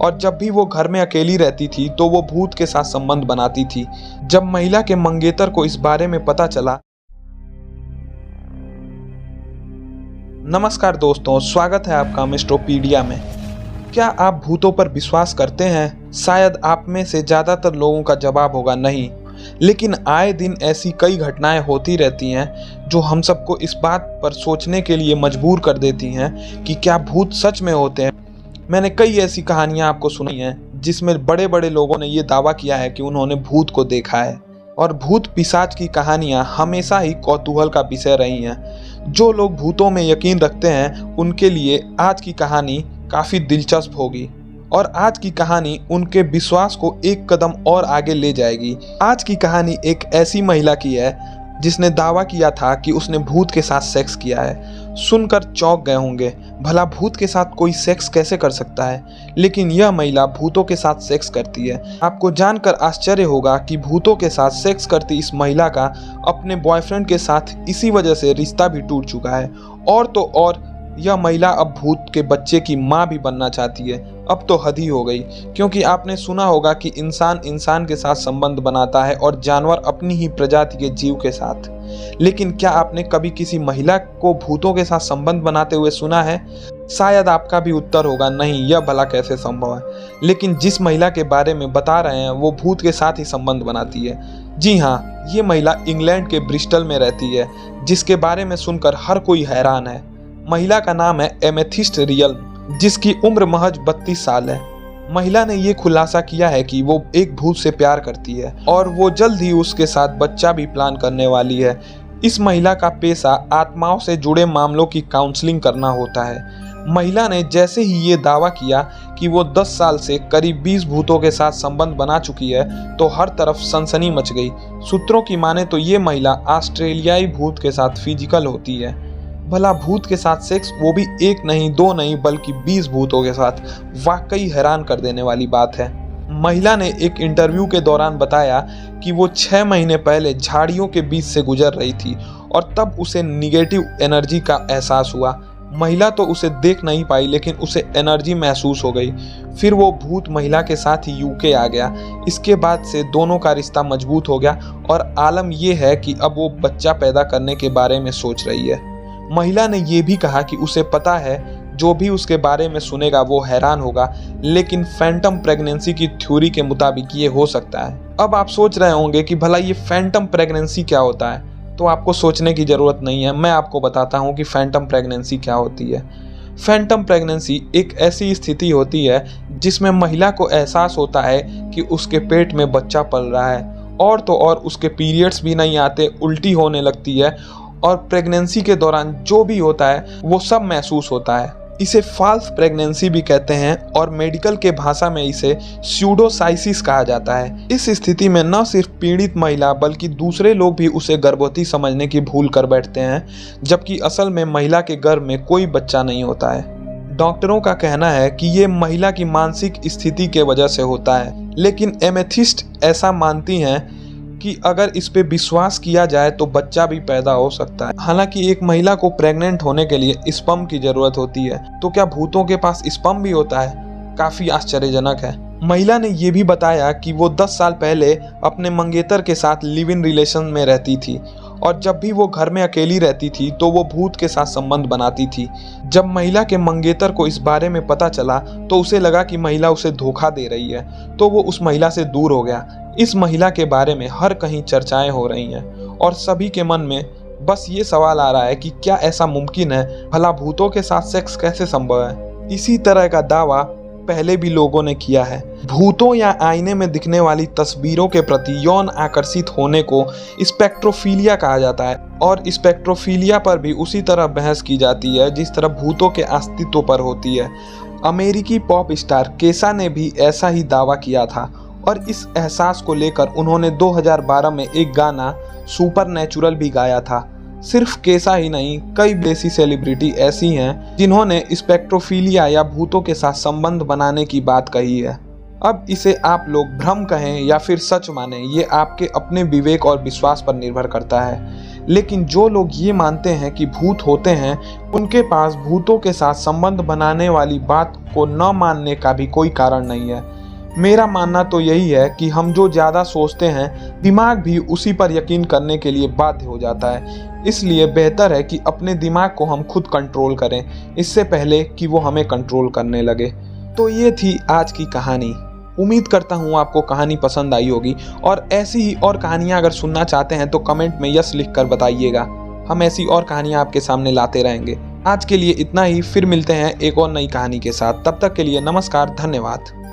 और जब भी वो घर में अकेली रहती थी तो वो भूत के साथ संबंध बनाती थी। जब महिला के मंगेतर को इस बारे में पता चला। नमस्कार दोस्तों, स्वागत है आपका मिस्टोपीडिया में। क्या आप भूतों पर विश्वास करते हैं? शायद आप में से ज़्यादातर लोगों का जवाब होगा नहीं, लेकिन आए दिन ऐसी कई घटनाएं होती रहती हैं जो हम सबको इस बात पर सोचने के लिए मजबूर कर देती हैं कि क्या भूत सच में होते हैं। मैंने कई ऐसी कहानियां आपको सुनाई हैं जिसमें बड़े बड़े लोगों ने ये दावा किया है कि उन्होंने भूत को देखा है, और भूत पिशाच की कहानियां हमेशा ही कौतूहल का विषय रही हैं। जो लोग भूतों में यकीन रखते हैं उनके लिए आज की कहानी काफ़ी दिलचस्प होगी, और आज की कहानी उनके विश्वास को एक कदम और आगे ले जाएगी। आज की कहानी एक ऐसी महिला की है जिसने दावा किया था कि उसने भूत के साथ सेक्स किया है। सुनकर चौंक गए होंगे, भला भूत के साथ कोई सेक्स कैसे कर सकता है? लेकिन यह महिला भूतों के साथ सेक्स करती है। आपको जानकर आश्चर्य होगा कि भूतों के साथ सेक्स करती इस महिला का अपने बॉयफ्रेंड के साथ इसी वजह से रिश्ता भी टूट चुका है। और तो और यह महिला अब भूत के बच्चे की माँ भी बनना चाहती है। अब तो हद ही हो गई, क्योंकि आपने सुना होगा कि इंसान इंसान के साथ संबंध बनाता है और जानवर अपनी ही प्रजाति के जीव के साथ। लेकिन क्या आपने कभी किसी महिला को भूतों के साथ संबंध बनाते हुए सुना है? शायद आपका भी उत्तर होगा नहीं, यह भला कैसे संभव है। लेकिन जिस महिला के बारे में बता रहे हैं वो भूत के साथ ही संबंध बनाती है। जी हाँ, ये महिला इंग्लैंड के ब्रिस्टल में रहती है, जिसके बारे में सुनकर हर कोई हैरान है। महिला का नाम है एमेथिस्ट रियल, जिसकी उम्र महज 32 साल है। महिला ने ये खुलासा किया है कि वो एक भूत से प्यार करती है और वो जल्द ही उसके साथ बच्चा भी प्लान करने वाली है। इस महिला का पेशा आत्माओं से जुड़े मामलों की काउंसलिंग करना होता है। महिला ने जैसे ही ये दावा किया कि वो 10 साल से करीब 20 भूतों के साथ संबंध बना चुकी है तो हर तरफ सनसनी मच गई। सूत्रों की माने तो ये महिला ऑस्ट्रेलियाई भूत के साथ फिजिकल होती है। भला भूत के साथ सेक्स, वो भी एक नहीं दो नहीं बल्कि 20 भूतों के साथ, वाकई हैरान कर देने वाली बात है। महिला ने एक इंटरव्यू के दौरान बताया कि वो 6 महीने पहले झाड़ियों के बीच से गुजर रही थी और तब उसे निगेटिव एनर्जी का एहसास हुआ। महिला तो उसे देख नहीं पाई, लेकिन उसे एनर्जी महसूस हो गई। फिर वो भूत महिला के साथ ही यूके आ गया। इसके बाद से दोनों का रिश्ता मजबूत हो गया और आलम यह है कि अब वो बच्चा पैदा करने के बारे में सोच रही है। महिला ने यह भी कहा कि उसे पता है जो भी उसके बारे में सुनेगा वो हैरान होगा, लेकिन फैंटम प्रेगनेंसी की थ्योरी के मुताबिक ये हो सकता है। अब आप सोच रहे होंगे कि भला ये फैंटम प्रेगनेंसी क्या होता है, तो आपको सोचने की ज़रूरत नहीं है, मैं आपको बताता हूँ कि फैंटम प्रेगनेंसी क्या होती है। फैंटम प्रेगनेंसी एक ऐसी स्थिति होती है जिसमें महिला को एहसास होता है कि उसके पेट में बच्चा पल रहा है, और तो और उसके पीरियड्स भी नहीं आते, उल्टी होने लगती है, और प्रेगनेंसी के दौरान जो भी होता है वो सब महसूस होता है। इसे फॉल्स प्रेगनेंसी भी कहते हैं और मेडिकल के भाषा में इसे स्यूडोसाइसिस कहा जाता है। इस स्थिति में न सिर्फ पीड़ित महिला बल्कि दूसरे लोग भी उसे गर्भवती समझने की भूल कर बैठते हैं, जबकि असल में महिला के गर्भ में कोई बच्चा नहीं होता है। डॉक्टरों का कहना है कि ये महिला की मानसिक स्थिति के वजह से होता है, लेकिन एमेथिस्ट ऐसा मानती हैं कि अगर इस पे विश्वास किया जाए तो बच्चा भी पैदा हो सकता है। हालांकि एक महिला को प्रेग्नेंट होने के लिए स्पर्म की जरूरत होती है, तो क्या भूतों के पास स्पर्म भी होता है? काफी आश्चर्यजनक है। महिला ने यह भी बताया कि वो 10 साल पहले अपने मंगेतर के साथ लिव इन रिलेशन में रहती थी, और जब भी वो घर में अकेली रहती थी तो वो भूत के साथ संबंध बनाती थी। जब महिला के मंगेतर को इस बारे में पता चला तो उसे लगा कि महिला उसे धोखा दे रही है, तो वो उस महिला से दूर हो गया। इस महिला के बारे में हर कहीं चर्चाएं हो रही हैं और सभी के मन में बस ये सवाल आ रहा है कि क्या ऐसा मुमकिन है? भला भूतों के साथ सेक्स कैसे संभव है? इसी तरह का दावा पहले भी लोगों ने किया है। भूतों या आईने में दिखने वाली तस्वीरों के प्रति यौन आकर्षित होने को स्पेक्ट्रोफीलिया कहा जाता है, और स्पेक्ट्रोफीलिया पर भी उसी तरह बहस की जाती है जिस तरह भूतों के अस्तित्व पर होती है। अमेरिकी पॉप स्टार केसा ने भी ऐसा ही दावा किया था, और इस एहसास को लेकर उन्होंने 2012 में एक गाना सुपरनैचुरल भी गाया था। सिर्फ केसा ही नहीं, कई देसी सेलिब्रिटी ऐसी हैं जिन्होंने स्पेक्ट्रोफीलिया या भूतों के साथ संबंध बनाने की बात कही है। अब इसे आप लोग भ्रम कहें या फिर सच मानें, ये आपके अपने विवेक और विश्वास पर निर्भर करता है। लेकिन जो लोग ये मानते हैं कि भूत होते हैं, उनके पास भूतों के साथ संबंध बनाने वाली बात को न मानने का भी कोई कारण नहीं है। मेरा मानना तो यही है कि हम जो ज़्यादा सोचते हैं, दिमाग भी उसी पर यकीन करने के लिए बाध्य हो जाता है। इसलिए बेहतर है कि अपने दिमाग को हम खुद कंट्रोल करें, इससे पहले कि वो हमें कंट्रोल करने लगे। तो ये थी आज की कहानी। उम्मीद करता हूँ आपको कहानी पसंद आई होगी, और ऐसी ही और कहानियाँ अगर सुनना चाहते हैं तो कमेंट में यस लिख कर बताइएगा। हम ऐसी और कहानियाँ आपके सामने लाते रहेंगे। आज के लिए इतना ही, फिर मिलते हैं एक और नई कहानी के साथ। तब तक के लिए नमस्कार, धन्यवाद।